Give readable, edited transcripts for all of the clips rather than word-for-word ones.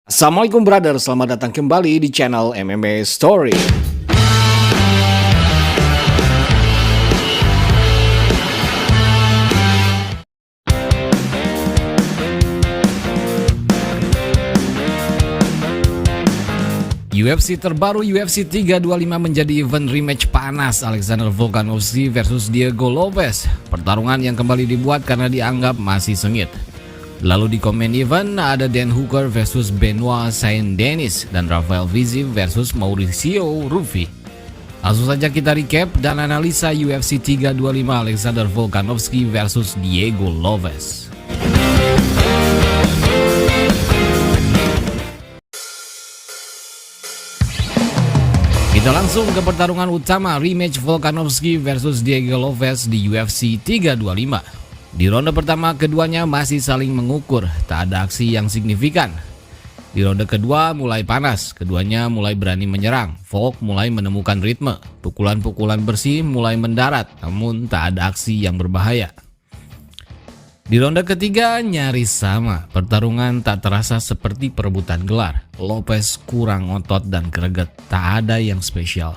Assalamualaikum brother, selamat datang kembali di channel MMA Story. UFC terbaru UFC 325 menjadi event rematch panas Alexander Volkanovski versus Diego Lopes. Pertarungan yang kembali dibuat karena dianggap masih sengit. Lalu di main event ada Dan Hooker versus Benoit Saint-Denis dan Rafael Fiziev versus Mauricio Ruffi. Langsung saja kita recap dan analisa UFC 325 Alexander Volkanovski versus Diego Lopes. Kita langsung ke pertarungan utama rematch Volkanovski versus Diego Lopes di UFC 325. Di ronde pertama keduanya masih saling mengukur, tak ada aksi yang signifikan. Di ronde kedua mulai panas, keduanya mulai berani menyerang. Volk mulai menemukan ritme, pukulan-pukulan bersih mulai mendarat, namun tak ada aksi yang berbahaya. Di ronde ketiga nyaris sama, pertarungan tak terasa seperti perebutan gelar. Lopes kurang otot dan greget, tak ada yang spesial.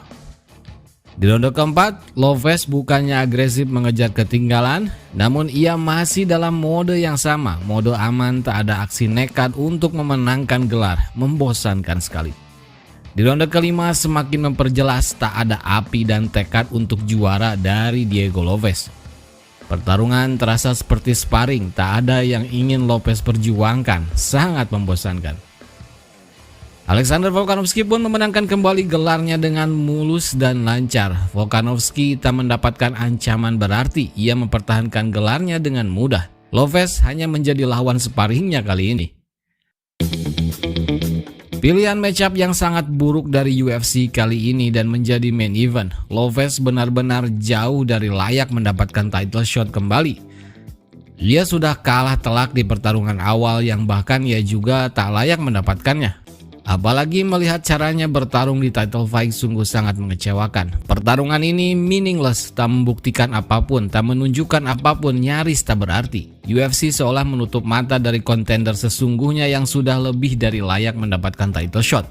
Di ronde keempat, Lopes bukannya agresif mengejar ketinggalan, namun ia masih dalam mode yang sama, mode aman, tak ada aksi nekat untuk memenangkan gelar, membosankan sekali. Di ronde kelima semakin memperjelas tak ada api dan tekad untuk juara dari Diego Lopes. Pertarungan terasa seperti sparring, tak ada yang ingin Lopes perjuangkan, sangat membosankan. Alexander Volkanovski pun memenangkan kembali gelarnya dengan mulus dan lancar. Volkanovski tak mendapatkan ancaman berarti, ia mempertahankan gelarnya dengan mudah. Lopes hanya menjadi lawan sparringnya kali ini. Pilihan matchup yang sangat buruk dari UFC kali ini dan menjadi main event. Lopes benar-benar jauh dari layak mendapatkan title shot kembali. Dia sudah kalah telak di pertarungan awal yang bahkan ia juga tak layak mendapatkannya. Apalagi melihat caranya bertarung di title fight sungguh sangat mengecewakan. Pertarungan ini meaningless, tak membuktikan apapun, tak menunjukkan apapun, nyaris tak berarti. UFC seolah menutup mata dari kontender sesungguhnya yang sudah lebih dari layak mendapatkan title shot.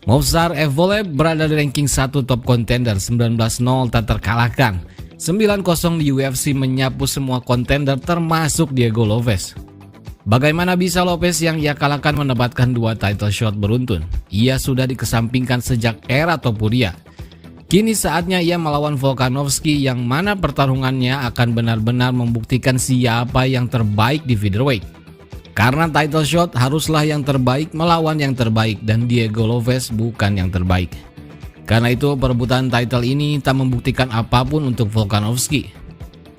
Movsar Evloev berada di ranking 1 top contender, 19-0 tak terkalahkan. 9-0 di UFC menyapu semua kontender termasuk Diego Lopes. Bagaimana bisa Lopes yang ia kalahkan mendapatkan 2 title shot beruntun? Ia sudah dikesampingkan sejak era Topuria. Kini saatnya ia melawan Volkanovski yang mana pertarungannya akan benar-benar membuktikan siapa yang terbaik di featherweight. Karena title shot haruslah yang terbaik melawan yang terbaik dan Diego Lopes bukan yang terbaik. Karena itu perebutan title ini tak membuktikan apapun untuk Volkanovski.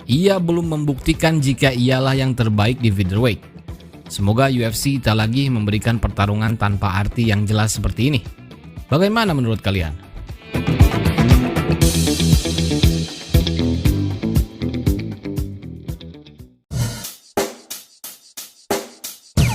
Ia belum membuktikan jika ialah yang terbaik di featherweight. Semoga UFC tak lagi memberikan pertarungan tanpa arti yang jelas seperti ini. Bagaimana menurut kalian?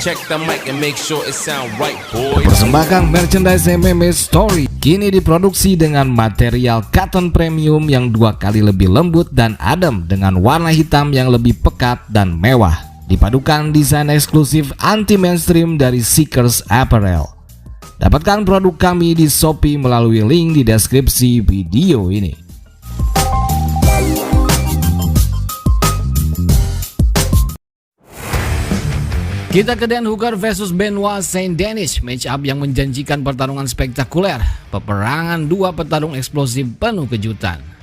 Check the mic and make sure it sound right, boys. Persembahkan merchandise MMA Story kini diproduksi dengan material cotton premium yang 2 kali lebih lembut dan adem dengan warna hitam yang lebih pekat dan mewah. Dipadukan desain eksklusif anti-mainstream dari Seekers Apparel. Dapatkan produk kami di Shopee melalui link di deskripsi video ini. Kita ke Dan Hooker versus Benoit Saint-Denis, match up yang menjanjikan pertarungan spektakuler. Peperangan 2 petarung eksplosif penuh kejutan.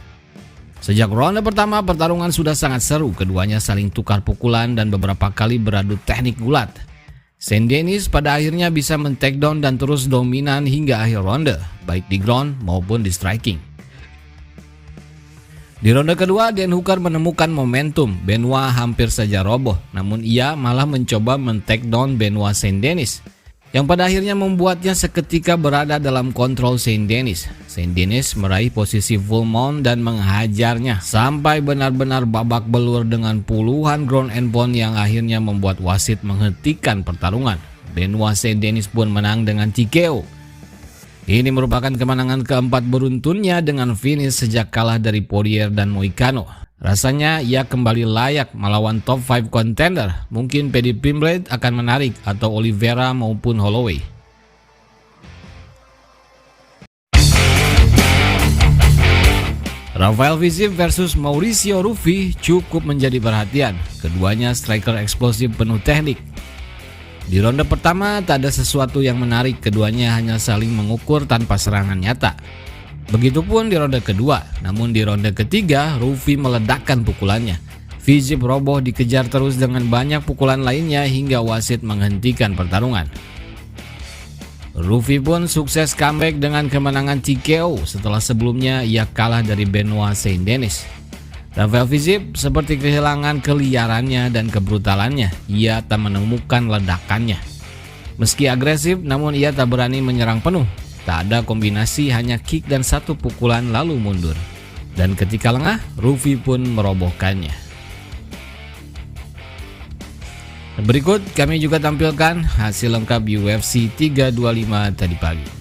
Sejak ronde pertama pertarungan sudah sangat seru, keduanya saling tukar pukulan dan beberapa kali beradu teknik gulat. Saint-Denis pada akhirnya bisa men-takedown dan terus dominan hingga akhir ronde, baik di ground maupun di striking. Di ronde kedua Dan Hooker menemukan momentum, Benoit hampir saja roboh, namun ia malah mencoba men-takedown Benoit Saint-Denis, yang pada akhirnya membuatnya seketika berada dalam kontrol Saint-Denis. Saint-Denis meraih posisi full mount dan menghajarnya sampai benar-benar babak belur dengan puluhan ground and pound yang akhirnya membuat wasit menghentikan pertarungan. Benoit Saint-Denis pun menang dengan TKO. Ini merupakan kemenangan keempat beruntunnya dengan finish sejak kalah dari Poirier dan Moicano. Rasanya ia kembali layak melawan top 5 contender. Mungkin Paddy Pimblett akan menarik atau Oliveira maupun Holloway. Rafael Fiziev versus Mauricio Ruffi cukup menjadi perhatian. Keduanya striker eksplosif penuh teknik. Di ronde pertama tak ada sesuatu yang menarik, keduanya hanya saling mengukur tanpa serangan nyata. Begitupun di ronde kedua, namun di ronde ketiga Ruffi meledakkan pukulannya. Fiziev roboh dikejar terus dengan banyak pukulan lainnya hingga wasit menghentikan pertarungan. Ruffi pun sukses comeback dengan kemenangan TKO setelah sebelumnya ia kalah dari Benoit Saint-Denis. Rafael Fiziev seperti kehilangan keliarannya dan kebrutalannya, ia tak menemukan ledakannya. Meski agresif, namun ia tak berani menyerang penuh. Tak ada kombinasi, hanya kick dan satu pukulan lalu mundur. Dan ketika lengah, Ruffi pun merobohkannya. Berikut kami juga tampilkan hasil lengkap UFC 325 tadi pagi.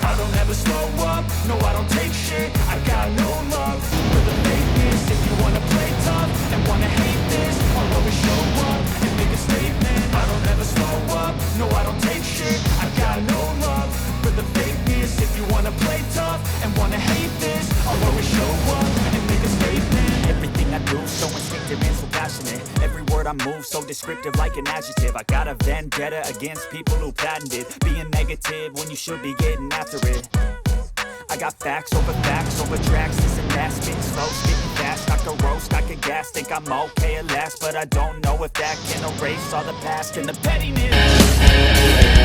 I don't ever slow up, no I don't take shit. I got no love for the fakeness. If you wanna play tough and wanna hate this, I'll always show up and make a statement. I don't ever slow up, no I don't take shit. I got no love for the fakeness. If you wanna play tough and wanna hate this, I'll always show up and make a statement. Everything I do so instinctive and so passionate. Every word I move so descriptive like an adjective. I got a vendetta against people who patented being negative when you should be getting after it. I got facts over tracks, this and that, spitting slow, spitting fast, I could roast, I could gas, think I'm okay at last, but I don't know if that can erase all the past and the pettiness.